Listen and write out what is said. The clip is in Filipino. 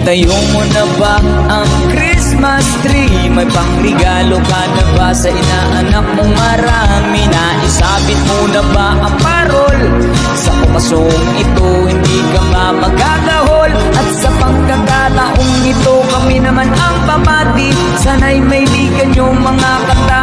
Itayo mo na ba ang Christmas tree? May pangregalo ka na ba sa inaanak mong marami? Naisabit mo na ba ang parol? Sa okasong ito hindi ka magagahol. At sa pagkakataong ito kami naman ang papati. Sana'y may ligan yung mga kanta